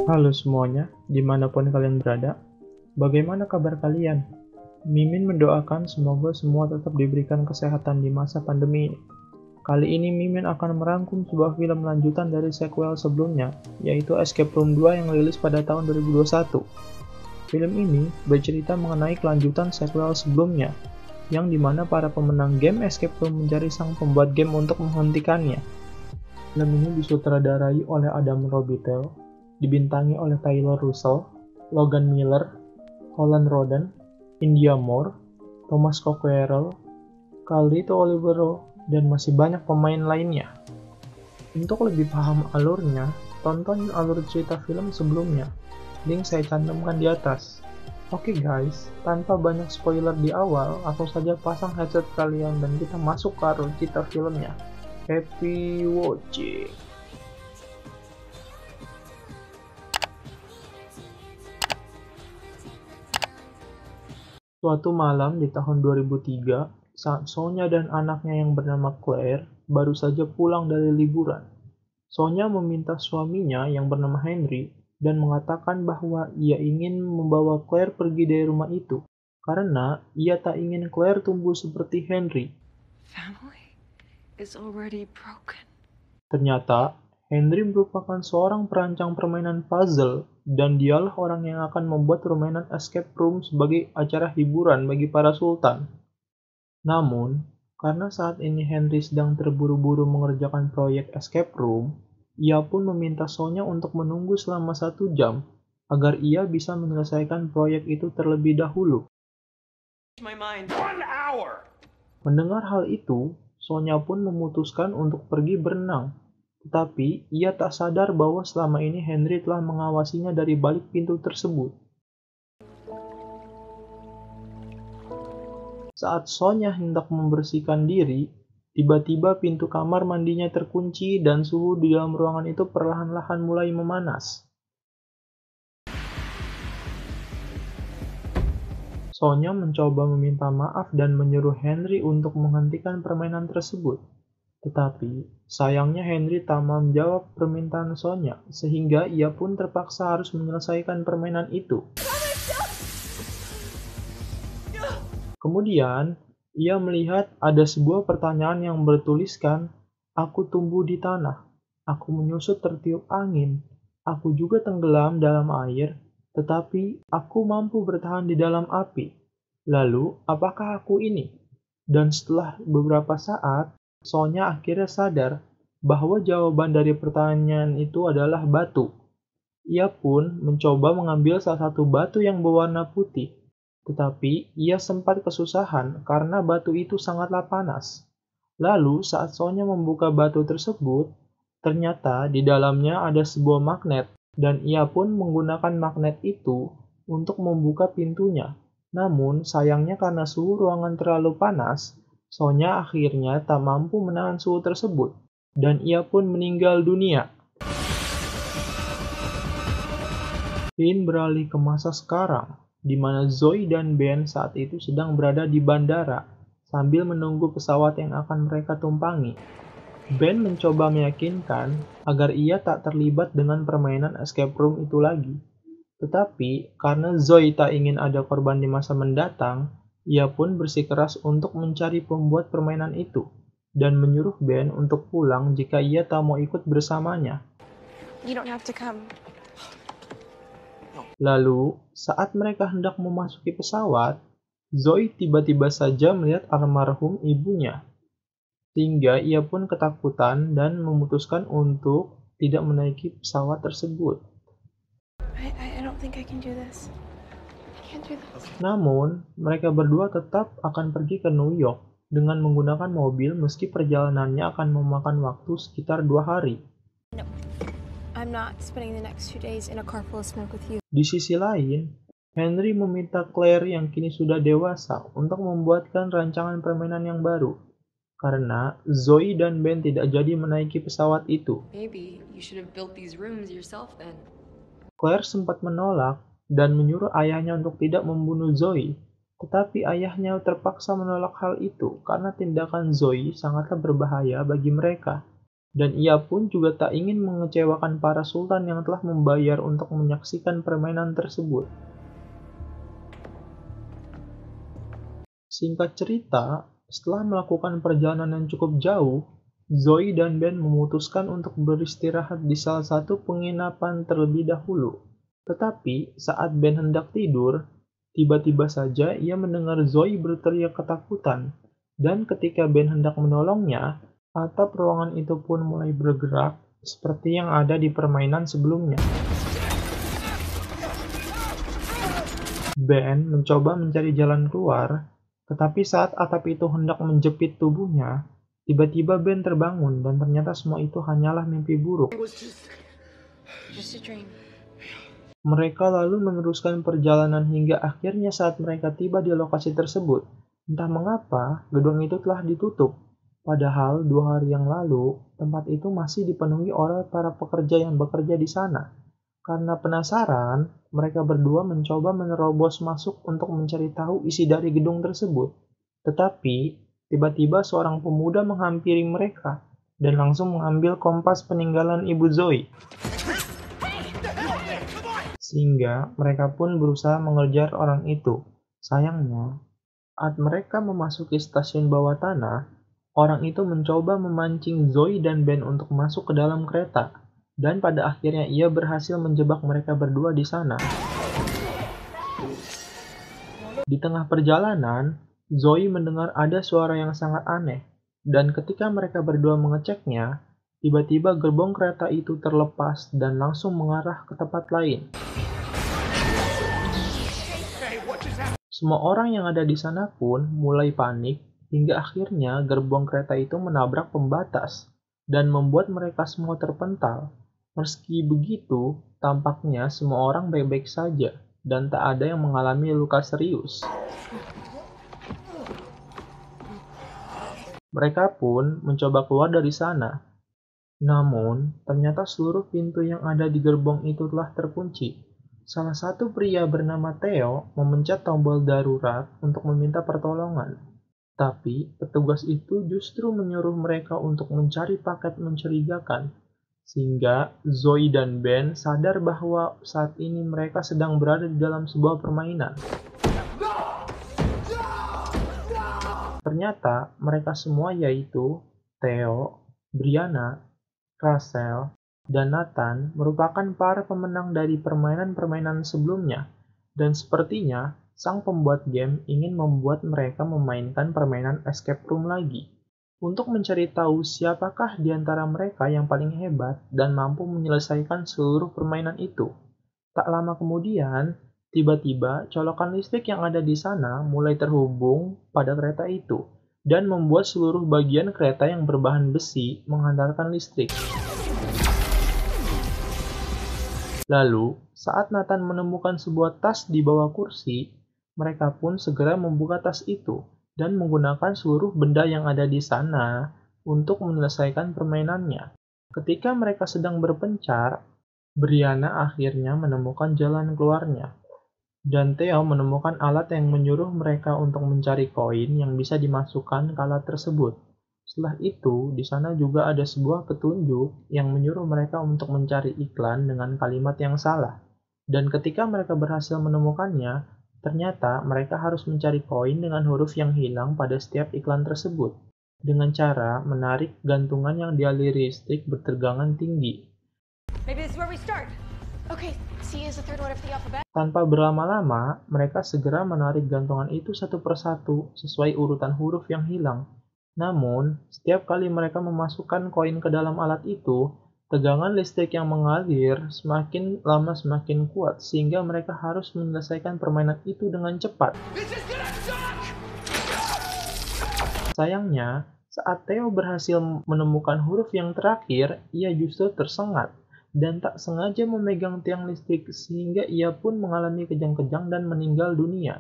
Halo semuanya, dimanapun kalian berada. Bagaimana kabar kalian? Mimin mendoakan semoga semua tetap diberikan kesehatan di masa pandemi ini. Kali ini Mimin akan merangkum sebuah film lanjutan dari sequel sebelumnya, yaitu Escape Room 2 yang rilis pada tahun 2021. Film ini bercerita mengenai kelanjutan sequel sebelumnya, yang dimana para pemenang game Escape Room mencari sang pembuat game untuk menghentikannya. Film ini disutradarai oleh Adam Robitel, dibintangi oleh Taylor Russell, Logan Miller, Holland Roden, India Moore, Thomas Cockerell, Carlito Olivero, dan masih banyak pemain lainnya. Untuk lebih paham alurnya, tonton alur cerita film sebelumnya. Link saya cantumkan di atas. Oke guys, tanpa banyak spoiler di awal, langsung saja pasang headset kalian dan kita masuk ke alur cerita filmnya. Happy watching! Suatu malam di tahun 2003, saat Sonya dan anaknya yang bernama Claire baru saja pulang dari liburan. Sonya meminta suaminya yang bernama Henry dan mengatakan bahwa ia ingin membawa Claire pergi dari rumah itu karena ia tak ingin Claire tumbuh seperti Henry. Family is already broken. Ternyata, Henry merupakan seorang perancang permainan puzzle dan dialah orang yang akan membuat permainan escape room sebagai acara hiburan bagi para sultan. Namun, karena saat ini Henry sedang terburu-buru mengerjakan proyek escape room, ia pun meminta Sonya untuk menunggu selama 1 jam agar ia bisa menyelesaikan proyek itu terlebih dahulu. Mendengar hal itu, Sonya pun memutuskan untuk pergi berenang. Tetapi, ia tak sadar bahwa selama ini Henry telah mengawasinya dari balik pintu tersebut. Saat Sonya hendak membersihkan diri, tiba-tiba pintu kamar mandinya terkunci dan suhu di dalam ruangan itu perlahan-lahan mulai memanas. Sonya mencoba meminta maaf dan menyuruh Henry untuk menghentikan permainan tersebut. Tetapi, sayangnya Henry tak menjawab permintaan Sonya, sehingga ia pun terpaksa harus menyelesaikan permainan itu. Kemudian, ia melihat ada sebuah pertanyaan yang bertuliskan, "Aku tumbuh di tanah, aku menyusut tertiup angin, aku juga tenggelam dalam air, tetapi aku mampu bertahan di dalam api. Lalu, apakah aku ini?" Dan setelah beberapa saat, Sonya akhirnya sadar bahwa jawaban dari pertanyaan itu adalah batu. Ia pun mencoba mengambil salah satu batu yang berwarna putih, tetapi ia sempat kesusahan karena batu itu sangatlah panas. Lalu saat Sonya membuka batu tersebut, ternyata di dalamnya ada sebuah magnet, dan ia pun menggunakan magnet itu untuk membuka pintunya. Namun sayangnya karena suhu ruangan terlalu panas, Sonya akhirnya tak mampu menahan suhu tersebut, dan ia pun meninggal dunia. Scene beralih ke masa sekarang, di mana Zoe dan Ben saat itu sedang berada di bandara, sambil menunggu pesawat yang akan mereka tumpangi. Ben mencoba meyakinkan agar ia tak terlibat dengan permainan escape room itu lagi. Tetapi, karena Zoe tak ingin ada korban di masa mendatang, ia pun bersikeras untuk mencari pembuat permainan itu, dan menyuruh Ben untuk pulang jika ia tak mau ikut bersamanya. You don't have to come. Lalu, saat mereka hendak memasuki pesawat, Zoe tiba-tiba saja melihat almarhum ibunya, sehingga ia pun ketakutan dan memutuskan untuk tidak menaiki pesawat tersebut. I don't think I can do this. I can't do this. Namun, mereka berdua tetap akan pergi ke New York dengan menggunakan mobil meski perjalanannya akan memakan waktu sekitar 2 hari. No, I'm not spending the next 2 days in a car full of smoke with you. Di sisi lain, Henry meminta Claire yang kini sudah dewasa untuk membuatkan rancangan permainan yang baru, karena Zoe dan Ben tidak jadi menaiki pesawat itu. Maybe you should have built these rooms yourself then. Claire sempat menolak dan menyuruh ayahnya untuk tidak membunuh Zoe, tetapi ayahnya terpaksa menolak hal itu karena tindakan Zoe sangatlah berbahaya bagi mereka. Dan ia pun juga tak ingin mengecewakan para sultan yang telah membayar untuk menyaksikan permainan tersebut. Singkat cerita, setelah melakukan perjalanan yang cukup jauh, Zoe dan Ben memutuskan untuk beristirahat di salah satu penginapan terlebih dahulu. Tetapi saat Ben hendak tidur, tiba-tiba saja ia mendengar Zoe berteriak ketakutan. Dan ketika Ben hendak menolongnya, atap ruangan itu pun mulai bergerak seperti yang ada di permainan sebelumnya. Ben mencoba mencari jalan keluar, tetapi saat atap itu hendak menjepit tubuhnya, tiba-tiba Ben terbangun dan ternyata semua itu hanyalah mimpi buruk. Just a dream. Mereka lalu meneruskan perjalanan hingga akhirnya saat mereka tiba di lokasi tersebut, entah mengapa gedung itu telah ditutup. Padahal 2 hari yang lalu, tempat itu masih dipenuhi oleh para pekerja yang bekerja di sana. Karena penasaran, mereka berdua mencoba menerobos masuk untuk mencari tahu isi dari gedung tersebut. Tetapi, tiba-tiba seorang pemuda menghampiri mereka dan langsung mengambil kompas peninggalan Ibu Zoe. Sehingga mereka pun berusaha mengejar orang itu. Sayangnya, saat mereka memasuki stasiun bawah tanah, orang itu mencoba memancing Zoe dan Ben untuk masuk ke dalam kereta, dan pada akhirnya ia berhasil menjebak mereka berdua di sana. Di tengah perjalanan, Zoe mendengar ada suara yang sangat aneh, dan ketika mereka berdua mengeceknya, tiba-tiba gerbong kereta itu terlepas dan langsung mengarah ke tempat lain. Semua orang yang ada di sana pun mulai panik, hingga akhirnya gerbong kereta itu menabrak pembatas dan membuat mereka semua terpental. Meski begitu, tampaknya semua orang baik-baik saja dan tak ada yang mengalami luka serius. Mereka pun mencoba keluar dari sana. Namun, ternyata seluruh pintu yang ada di gerbong itu telah terkunci. Salah satu pria bernama Theo memencet tombol darurat untuk meminta pertolongan. Tapi, petugas itu justru menyuruh mereka untuk mencari paket mencurigakan, sehingga Zoe dan Ben sadar bahwa saat ini mereka sedang berada di dalam sebuah permainan. Ternyata, mereka semua yaitu Theo, Brianna, Russell, dan Nathan merupakan para pemenang dari permainan-permainan sebelumnya, dan sepertinya sang pembuat game ingin membuat mereka memainkan permainan escape room lagi, untuk mencari tahu siapakah di antara mereka yang paling hebat dan mampu menyelesaikan seluruh permainan itu. Tak lama kemudian, tiba-tiba colokan listrik yang ada di sana mulai terhubung pada kereta itu, dan membuat seluruh bagian kereta yang berbahan besi menghantarkan listrik. Lalu, saat Nathan menemukan sebuah tas di bawah kursi, mereka pun segera membuka tas itu dan menggunakan seluruh benda yang ada di sana untuk menyelesaikan permainannya. Ketika mereka sedang berpencar, Brianna akhirnya menemukan jalan keluarnya, dan Theo menemukan alat yang menyuruh mereka untuk mencari koin yang bisa dimasukkan ke alat tersebut. Setelah itu, di sana juga ada sebuah petunjuk yang menyuruh mereka untuk mencari iklan dengan kalimat yang salah. Dan ketika mereka berhasil menemukannya, ternyata mereka harus mencari koin dengan huruf yang hilang pada setiap iklan tersebut, dengan cara menarik gantungan yang dialiri listrik bertegangan tinggi. Maybe this is where we start. Okay, C is the third letter of the alphabet. Tanpa berlama-lama, mereka segera menarik gantungan itu satu persatu sesuai urutan huruf yang hilang. Namun, setiap kali mereka memasukkan koin ke dalam alat itu, tegangan listrik yang mengalir semakin lama semakin kuat, sehingga mereka harus menyelesaikan permainan itu dengan cepat. Sayangnya, saat Theo berhasil menemukan huruf yang terakhir, ia justru tersengat dan tak sengaja memegang tiang listrik, sehingga ia pun mengalami kejang-kejang dan meninggal dunia.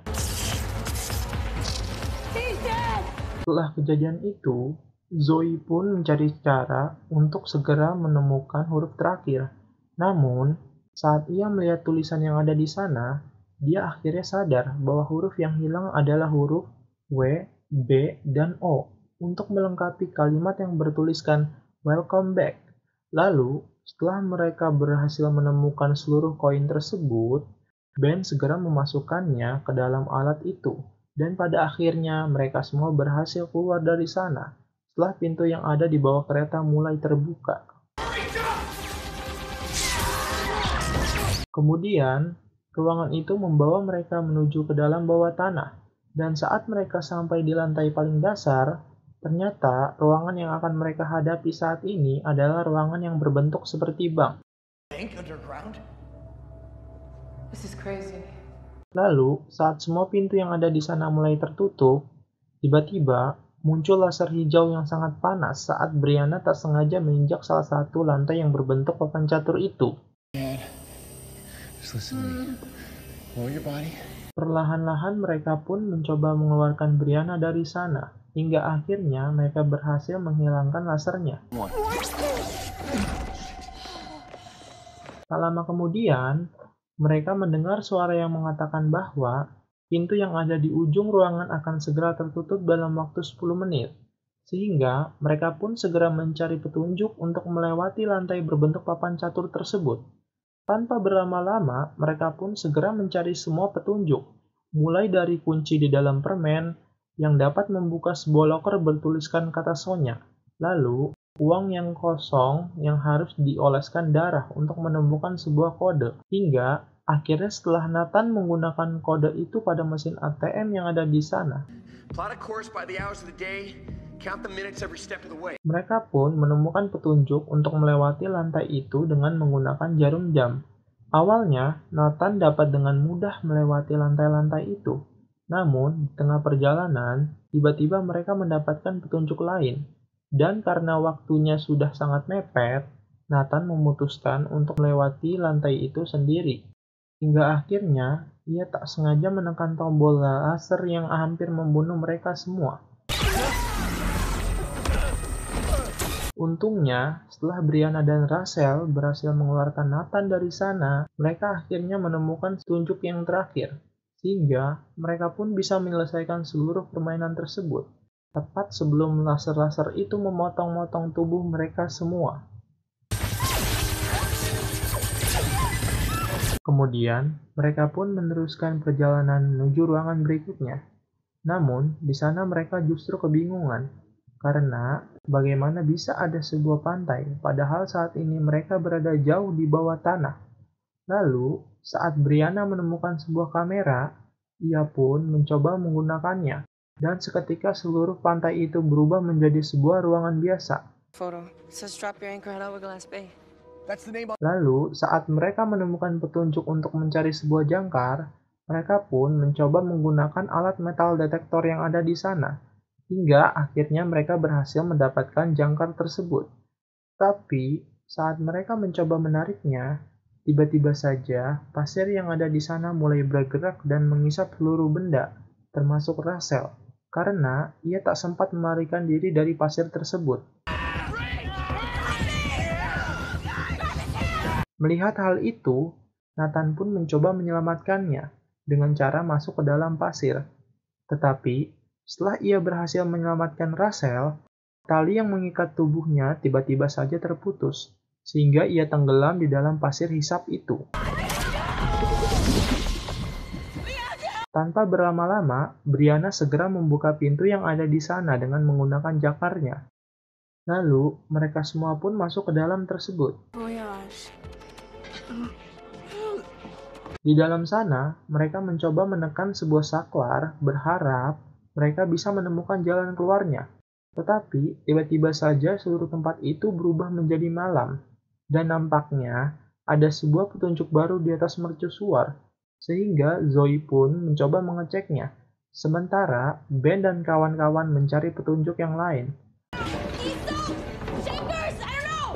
Setelah kejadian itu, Zoe pun mencari cara untuk segera menemukan huruf terakhir. Namun, saat ia melihat tulisan yang ada di sana, dia akhirnya sadar bahwa huruf yang hilang adalah huruf W, B, dan O untuk melengkapi kalimat yang bertuliskan Welcome back. Lalu, setelah mereka berhasil menemukan seluruh koin tersebut, Ben segera memasukkannya ke dalam alat itu. Dan pada akhirnya mereka semua berhasil keluar dari sana. Setelah pintu yang ada di bawah kereta mulai terbuka. Kemudian, ruangan itu membawa mereka menuju ke dalam bawah tanah. Dan saat mereka sampai di lantai paling dasar, ternyata ruangan yang akan mereka hadapi saat ini adalah ruangan yang berbentuk seperti bank. This is crazy. Lalu, saat semua pintu yang ada di sana mulai tertutup, tiba-tiba muncul laser hijau yang sangat panas saat Brianna tak sengaja menginjak salah satu lantai yang berbentuk papan catur itu. Just listen to me. Lower your body. Perlahan-lahan mereka pun mencoba mengeluarkan Brianna dari sana, hingga akhirnya mereka berhasil menghilangkan lasernya. Tak lama kemudian, mereka mendengar suara yang mengatakan bahwa pintu yang ada di ujung ruangan akan segera tertutup dalam waktu 10 menit. Sehingga mereka pun segera mencari petunjuk untuk melewati lantai berbentuk papan catur tersebut. Tanpa berlama-lama, mereka pun segera mencari semua petunjuk, mulai dari kunci di dalam permen yang dapat membuka sebuah loker bertuliskan kata Sonya, lalu uang yang kosong yang harus dioleskan darah untuk menemukan sebuah kode, hingga akhirnya setelah Nathan menggunakan kode itu pada mesin ATM yang ada di sana, mereka pun menemukan petunjuk untuk melewati lantai itu dengan menggunakan jarum jam. Awalnya, Nathan dapat dengan mudah melewati lantai-lantai itu. Namun, di tengah perjalanan, tiba-tiba mereka mendapatkan petunjuk lain. Dan karena waktunya sudah sangat mepet, Nathan memutuskan untuk melewati lantai itu sendiri. Hingga akhirnya, ia tak sengaja menekan tombol laser yang hampir membunuh mereka semua. Untungnya, setelah Brianna dan Rachel berhasil mengeluarkan Nathan dari sana, mereka akhirnya menemukan petunjuk yang terakhir, sehingga mereka pun bisa menyelesaikan seluruh permainan tersebut, tepat sebelum laser-laser itu memotong-motong tubuh mereka semua. Kemudian, mereka pun meneruskan perjalanan menuju ruangan berikutnya. Namun, di sana mereka justru kebingungan, karena bagaimana bisa ada sebuah pantai, padahal saat ini mereka berada jauh di bawah tanah. Lalu, saat Brianna menemukan sebuah kamera, ia pun mencoba menggunakannya, dan seketika seluruh pantai itu berubah menjadi sebuah ruangan biasa. Lalu, saat mereka menemukan petunjuk untuk mencari sebuah jangkar, mereka pun mencoba menggunakan alat metal detektor yang ada di sana, hingga akhirnya mereka berhasil mendapatkan jangkar tersebut. Tapi, saat mereka mencoba menariknya, tiba-tiba saja pasir yang ada di sana mulai bergerak dan mengisap seluruh benda, termasuk Rachel, karena ia tak sempat melarikan diri dari pasir tersebut. Melihat hal itu, Nathan pun mencoba menyelamatkannya dengan cara masuk ke dalam pasir. Tetapi, setelah ia berhasil menyelamatkan Rachel, tali yang mengikat tubuhnya tiba-tiba saja terputus, sehingga ia tenggelam di dalam pasir hisap itu. Tanpa berlama-lama, Brianna segera membuka pintu yang ada di sana dengan menggunakan jakarnya. Lalu, mereka semua pun masuk ke dalam tersebut. Di dalam sana, mereka mencoba menekan sebuah saklar, berharap mereka bisa menemukan jalan keluarnya. Tetapi, tiba-tiba saja seluruh tempat itu berubah menjadi malam. Dan nampaknya, ada sebuah petunjuk baru di atas mercusuar. Sehingga Zoe pun mencoba mengeceknya. Sementara, Ben dan kawan-kawan mencari petunjuk yang lain.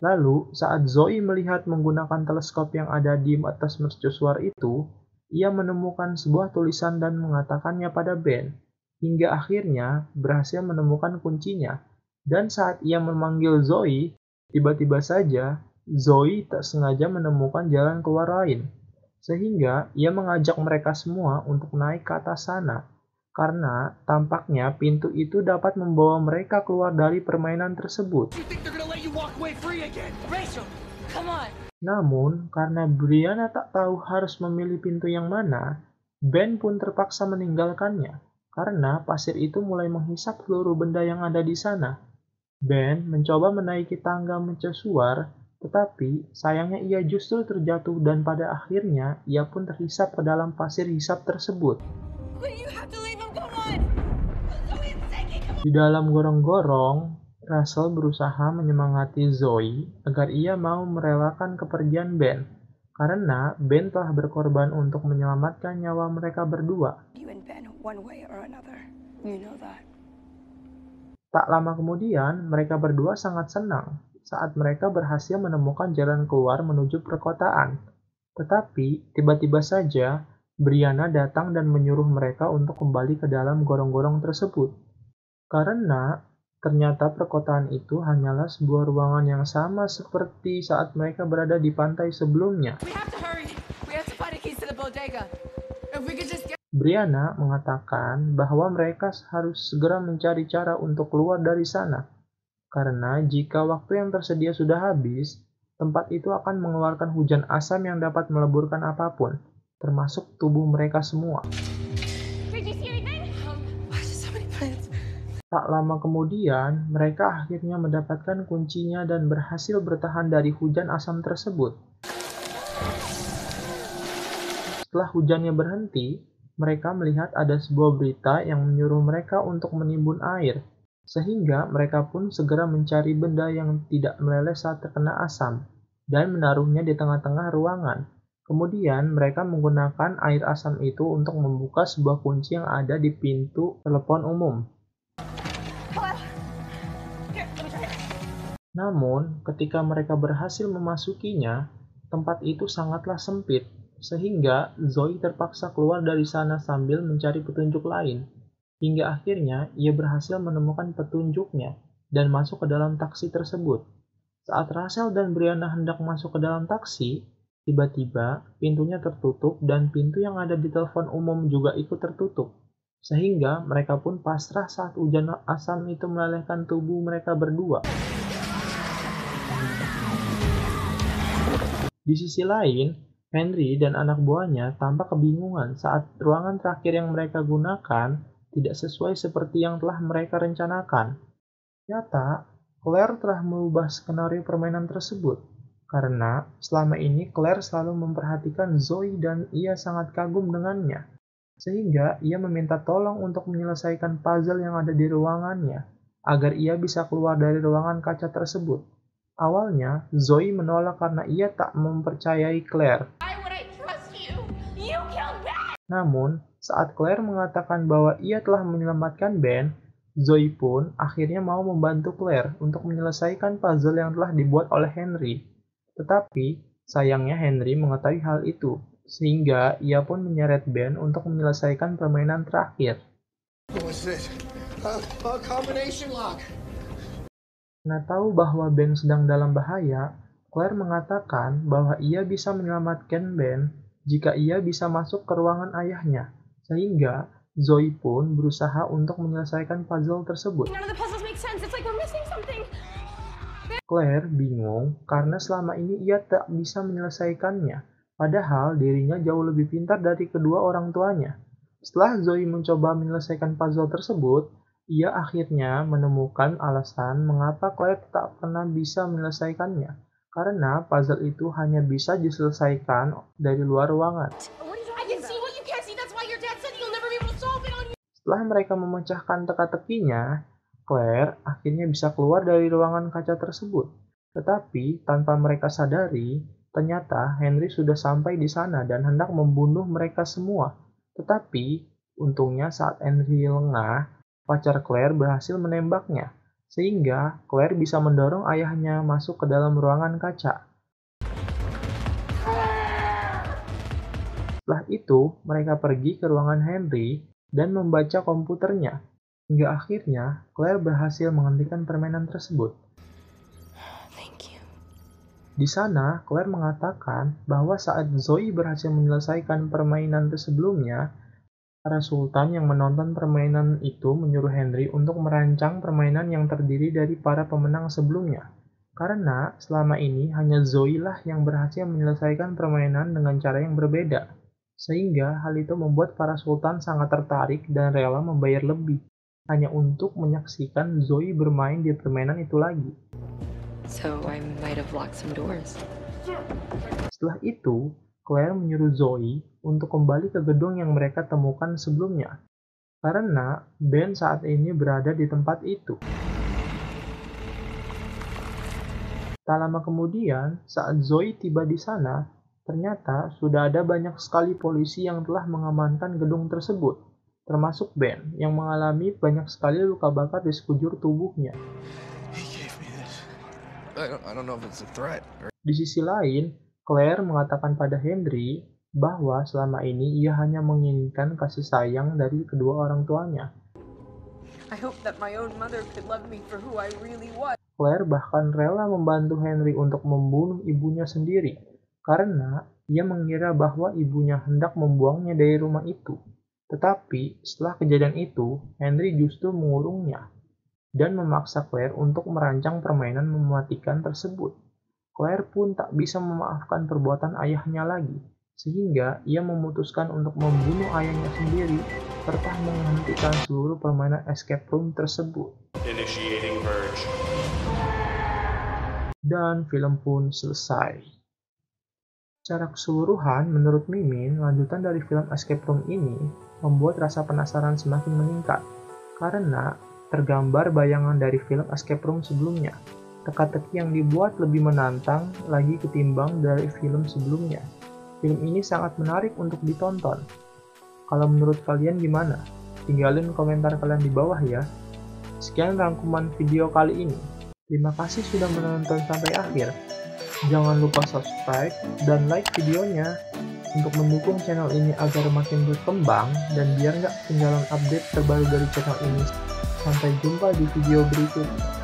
Lalu, saat Zoe melihat menggunakan teleskop yang ada di atas mercusuar itu, ia menemukan sebuah tulisan dan mengatakannya pada Ben. Hingga akhirnya berhasil menemukan kuncinya. Dan saat ia memanggil Zoe, tiba-tiba saja Zoe tak sengaja menemukan jalan keluar lain. Sehingga ia mengajak mereka semua untuk naik ke atas sana. karena tampaknya pintu itu dapat membawa mereka keluar dari permainan tersebut. Namun, karena Brianna tak tahu harus memilih pintu yang mana, Ben pun terpaksa meninggalkannya, karena pasir itu mulai menghisap seluruh benda yang ada di sana. Ben mencoba menaiki tangga mercusuar, tetapi sayangnya ia justru terjatuh dan pada akhirnya ia pun terhisap ke dalam pasir hisap tersebut. Di dalam gorong-gorong, Russell berusaha menyemangati Zoe agar ia mau merelakan kepergian Ben, karena Ben telah berkorban untuk menyelamatkan nyawa mereka berdua. Tak lama kemudian, mereka berdua sangat senang saat mereka berhasil menemukan jalan keluar menuju perkotaan. Tetapi, tiba-tiba saja, Brianna datang dan menyuruh mereka untuk kembali ke dalam gorong-gorong tersebut. Karena ternyata perkotaan itu hanyalah sebuah ruangan yang sama seperti saat mereka berada di pantai sebelumnya. Brianna mengatakan bahwa mereka harus segera mencari cara untuk keluar dari sana. Karena jika waktu yang tersedia sudah habis, tempat itu akan mengeluarkan hujan asam yang dapat meleburkan apapun, termasuk tubuh mereka semua. Tak lama kemudian, mereka akhirnya mendapatkan kuncinya dan berhasil bertahan dari hujan asam tersebut. Setelah hujannya berhenti, mereka melihat ada sebuah berita yang menyuruh mereka untuk menimbun air, sehingga mereka pun segera mencari benda yang tidak meleleh saat terkena asam, dan menaruhnya di tengah-tengah ruangan. Kemudian mereka menggunakan air asam itu untuk membuka sebuah kunci yang ada di pintu telepon umum. Namun, ketika mereka berhasil memasukinya, tempat itu sangatlah sempit, sehingga Zoe terpaksa keluar dari sana sambil mencari petunjuk lain. Hingga akhirnya, ia berhasil menemukan petunjuknya dan masuk ke dalam taksi tersebut. Saat Russell dan Brianna hendak masuk ke dalam taksi, tiba-tiba pintunya tertutup dan pintu yang ada di telepon umum juga ikut tertutup. Sehingga mereka pun pasrah saat hujan asam itu melelehkan tubuh mereka berdua. Di sisi lain, Henry dan anak buahnya tampak kebingungan saat ruangan terakhir yang mereka gunakan tidak sesuai seperti yang telah mereka rencanakan. Ternyata, Claire telah merubah skenario permainan tersebut, karena selama ini Claire selalu memperhatikan Zoe dan ia sangat kagum dengannya, sehingga ia meminta tolong untuk menyelesaikan puzzle yang ada di ruangannya, agar ia bisa keluar dari ruangan kaca tersebut. Awalnya, Zoe menolak karena ia tak mempercayai Claire. Namun, saat Claire mengatakan bahwa ia telah menyelamatkan Ben, Zoe pun akhirnya mau membantu Claire untuk menyelesaikan puzzle yang telah dibuat oleh Henry. Tetapi, sayangnya Henry mengetahui hal itu, sehingga ia pun menyeret Ben untuk menyelesaikan permainan terakhir. Karena tahu bahwa Ben sedang dalam bahaya, Claire mengatakan bahwa ia bisa menyelamatkan Ben jika ia bisa masuk ke ruangan ayahnya, sehingga Zoe pun berusaha untuk menyelesaikan puzzle tersebut. Claire bingung karena selama ini ia tak bisa menyelesaikannya, padahal dirinya jauh lebih pintar dari kedua orang tuanya. Setelah Zoe mencoba menyelesaikan puzzle tersebut, ia akhirnya menemukan alasan mengapa Claire tak pernah bisa menyelesaikannya, karena puzzle itu hanya bisa diselesaikan dari luar ruangan. Setelah mereka memecahkan teka-tekinya, Claire akhirnya bisa keluar dari ruangan kaca tersebut. Tetapi tanpa mereka sadari, ternyata Henry sudah sampai di sana dan hendak membunuh mereka semua. Tetapi untungnya saat Henry lengah, pacar Claire berhasil menembaknya, sehingga Claire bisa mendorong ayahnya masuk ke dalam ruangan kaca. Setelah itu, mereka pergi ke ruangan Henry dan membaca komputernya, hingga akhirnya Claire berhasil menghentikan permainan tersebut. Di sana, Claire mengatakan bahwa saat Zoe berhasil menyelesaikan permainan sebelumnya, Para sultan yang menonton permainan itu menyuruh Henry untuk merancang permainan yang terdiri dari para pemenang sebelumnya. Karena selama ini hanya Zoe lah yang berhasil menyelesaikan permainan dengan cara yang berbeda. Sehingga hal itu membuat para sultan sangat tertarik dan rela membayar lebih hanya untuk menyaksikan Zoe bermain di permainan itu lagi. So I might have locked some doors. Setelah itu, Claire menyuruh Zoe untuk kembali ke gedung yang mereka temukan sebelumnya, karena Ben saat ini berada di tempat itu. Tak lama kemudian, saat Zoe tiba di sana, ternyata sudah ada banyak sekali polisi yang telah mengamankan gedung tersebut, termasuk Ben yang mengalami banyak sekali luka bakar di sekujur tubuhnya. He gave me this. I don't know if it's a threat or... Di sisi lain, Claire mengatakan pada Henry bahwa selama ini ia hanya menginginkan kasih sayang dari kedua orang tuanya. I hope that my own mother could love me for who I really was. Claire bahkan rela membantu Henry untuk membunuh ibunya sendiri, karena ia mengira bahwa ibunya hendak membuangnya dari rumah itu. Tetapi setelah kejadian itu, Henry justru mengurungnya dan memaksa Claire untuk merancang permainan mematikan tersebut. Claire pun tak bisa memaafkan perbuatan ayahnya lagi, sehingga ia memutuskan untuk membunuh ayahnya sendiri serta menghentikan seluruh permainan escape room tersebut. Initiating purge. Dan film pun selesai. Secara keseluruhan, menurut Mimin, lanjutan dari film escape room ini membuat rasa penasaran semakin meningkat, karena tergambar bayangan dari film escape room sebelumnya. Teka-teki yang dibuat lebih menantang lagi ketimbang dari film sebelumnya. Film ini sangat menarik untuk ditonton. Kalau menurut kalian gimana? Tinggalin komentar kalian di bawah ya. Sekian rangkuman video kali ini. Terima kasih sudah menonton sampai akhir. Jangan lupa subscribe dan like videonya untuk mendukung channel ini agar makin berkembang dan biar nggak ketinggalan update terbaru dari channel ini. Sampai jumpa di video berikutnya.